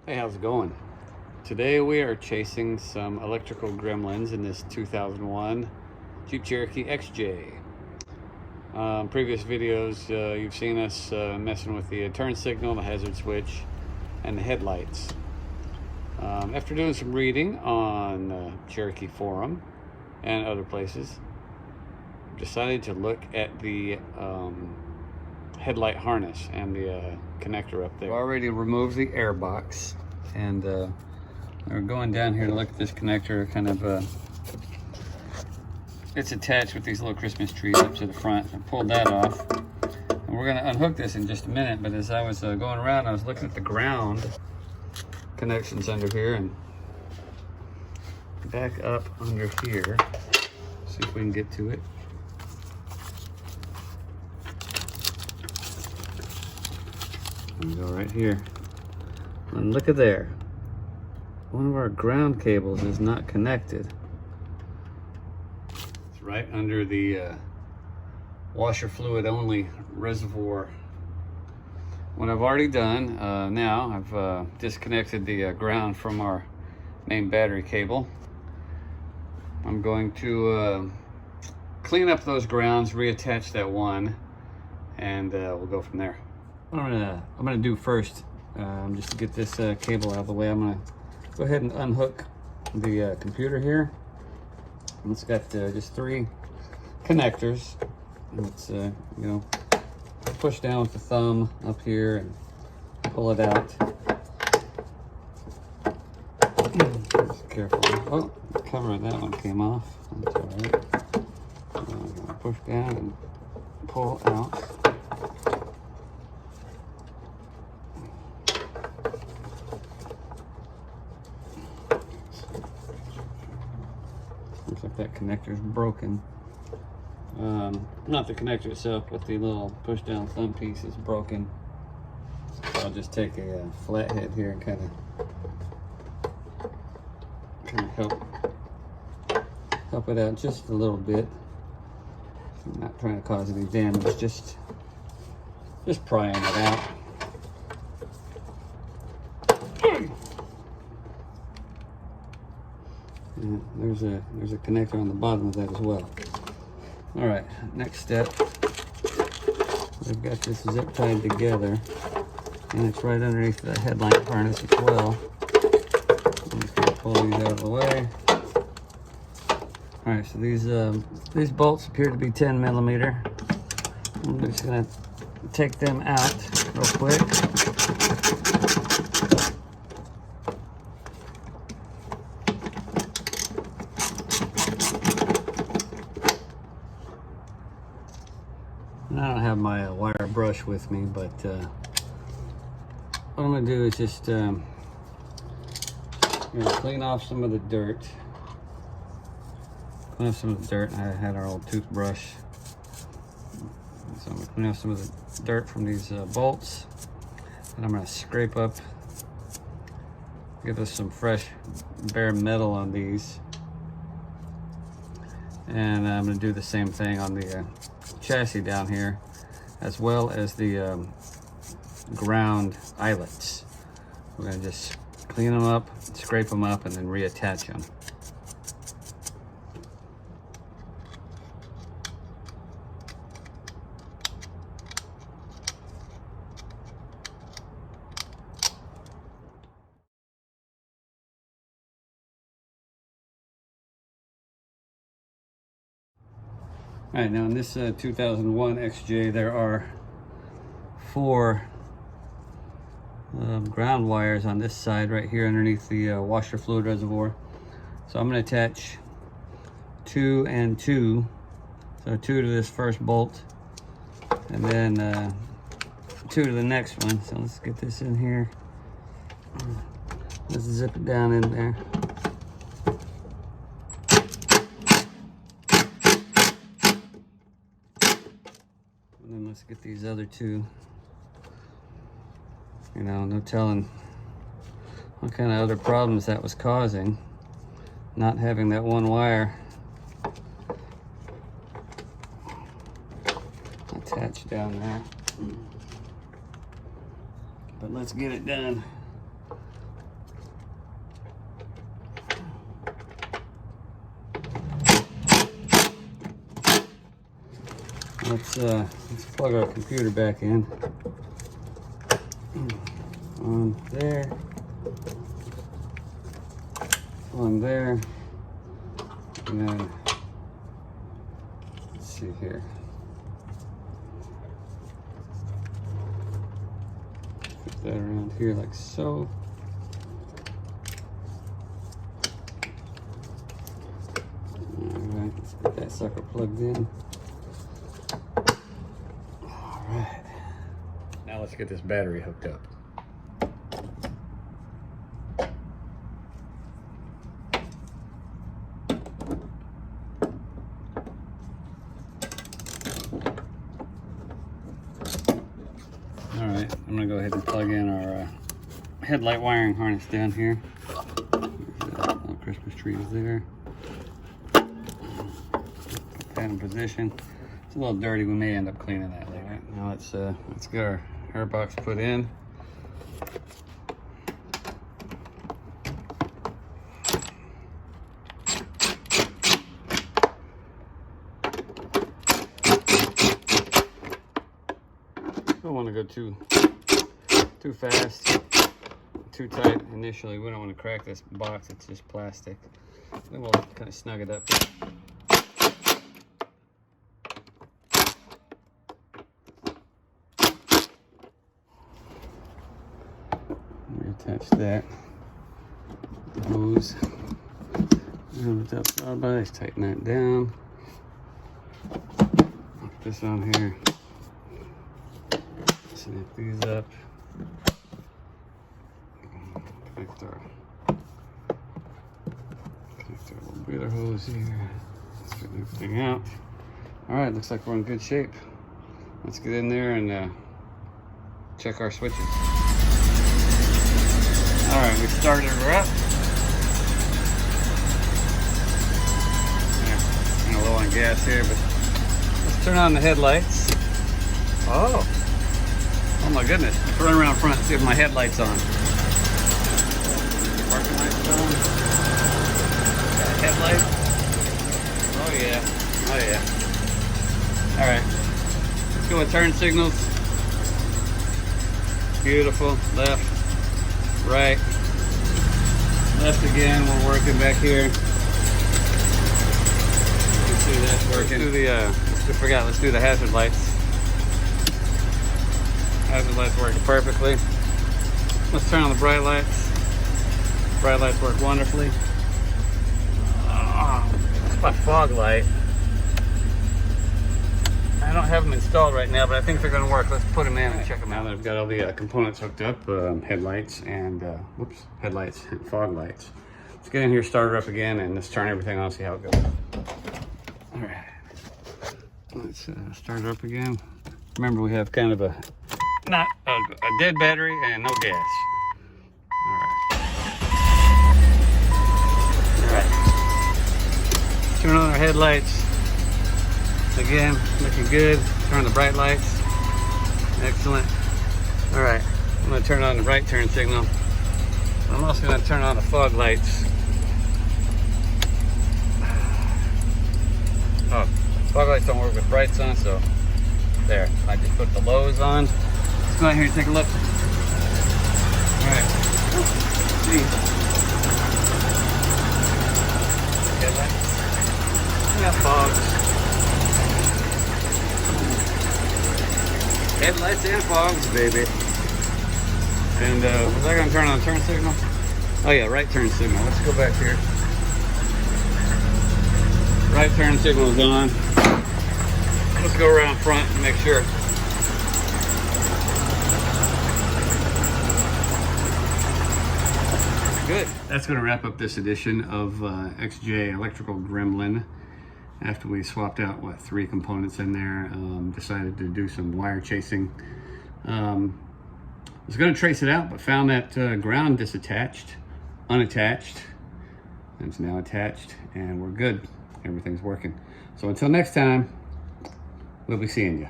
Hey, how's it going? Today we are chasing some electrical gremlins in this 2001 Jeep Cherokee XJ. Previous videos, you've seen us messing with the turn signal, the hazard switch, and the headlights. After doing some reading on Cherokee Forum and other places, decided to look at the headlight harness and the connector up there. I've already removed the air box, and we're going down here to look at this connector. Kind of it's attached with these little Christmas trees up to the front. I pulled that off, and we're going to unhook this in just a minute. But as I was going around, I was looking at the ground connections under here, and back up under here, see if we can get to it. We go right here, and look at there. One of our ground cables is not connected. It's right under the washer fluid only reservoir. What I've already done now, I've disconnected the ground from our main battery cable. I'm going to clean up those grounds, reattach that one, and we'll go from there. What I'm gonna do first, just to get this cable out of the way, I'm gonna go ahead and unhook the computer here. And it's got just 3 connectors. And it's you know, push down with the thumb up here and pull it out. Just careful. Oh, the cover of that one came off. That's all right. Push down and pull out. Looks like that connector is broken. Not the connector itself, but the little push down thumb piece is broken. So I'll just take a flathead here and kind of help it out just a little bit. I'm not trying to cause any damage, just prying it out. And there's a connector on the bottom of that as well. All right, next step. We've got this zip tied together, and it's right underneath the headlight harness as well. I'm just gonna pull these out of the way. All right, so these bolts appear to be 10 millimeter. I'm just gonna take them out real quick. I don't have my wire brush with me, but what I'm going to do is just clean off some of the dirt. I had our old toothbrush. So I'm going to clean off some of the dirt from these bolts. And I'm going to scrape up, give us some fresh bare metal on these. And I'm going to do the same thing on the chassis down here, as well as the ground eyelets. We're going to just clean them up, scrape them up, and then reattach them. All right, now in this 2001 XJ, there are 4 ground wires on this side right here underneath the washer fluid reservoir. So I'm going to attach 2 and 2. So 2 to this first bolt, and then 2 to the next one. So let's get this in here. Let's zip it down in there. And then let's get these other 2. You know, no telling what kind of other problems that was causing, not having that one wire attached down there. But let's get it done. Let's plug our computer back in. On there. On there. And then, let's see here. Put that around here like so. Alright, let's get that sucker plugged in. Alright. Now let's get this battery hooked up. Alright, I'm going to go ahead and plug in our headlight wiring harness down here. The little Christmas tree is there. Put that in position. It's a little dirty. We may end up cleaning that later. Now let's get our air box put in. Don't want to go too fast, too tight initially. We don't want to crack this box. It's just plastic. Then we'll kind of snug it up. Reattach that. The hose. And with that sawbite, just tighten that down. Put this on here. Snap these up. Connect our little breather hose here. Straighten everything out. Alright, looks like we're in good shape. Let's get in there and check our switches. Alright, we started her up. Yeah, kind of low on gas here, but let's turn on the headlights. Oh my goodness. Let's run around front and see if my headlight's on. Parking lights on. Got a headlight. Oh yeah. Oh yeah. Alright. Let's go with turn signals. Beautiful. Left. Right. Left again. We're working back here. You can see that's working. Let's do the hazard lights. Hazard lights working perfectly. Let's turn on the bright lights. Bright lights work wonderfully. That's my fog light. I don't have them installed right now, but I think they're going to work. Let's put them in and check them out. Now that I've got all the components hooked up, headlights and headlights and fog lights. Let's get in here, start her up again, and let's turn everything on, see how it goes. All right. Let's start her up again. Remember, we have kind of a dead battery and no gas. All right. Turn on our headlights. Again, looking good. Turn on the bright lights. Excellent. All right, I'm going to turn on the right turn signal. I'm also going to turn on the fog lights. Oh, fog lights don't work with brights on, so there. I just put the lows on. Let's go out here and take a look. All right. See. Headlights. We got fogs. Headlights and fogs, baby. And was I gonna turn on the turn signal? Oh yeah, right turn signal. Let's go back here. Right turn signal is on. Let's go around front and make sure. Good. That's gonna wrap up this edition of XJ Electrical Gremlin. After we swapped out, 3 components in there, decided to do some wire chasing. I was going to trace it out, but found that ground unattached, and it's now attached, and we're good. Everything's working. So until next time, we'll be seeing you.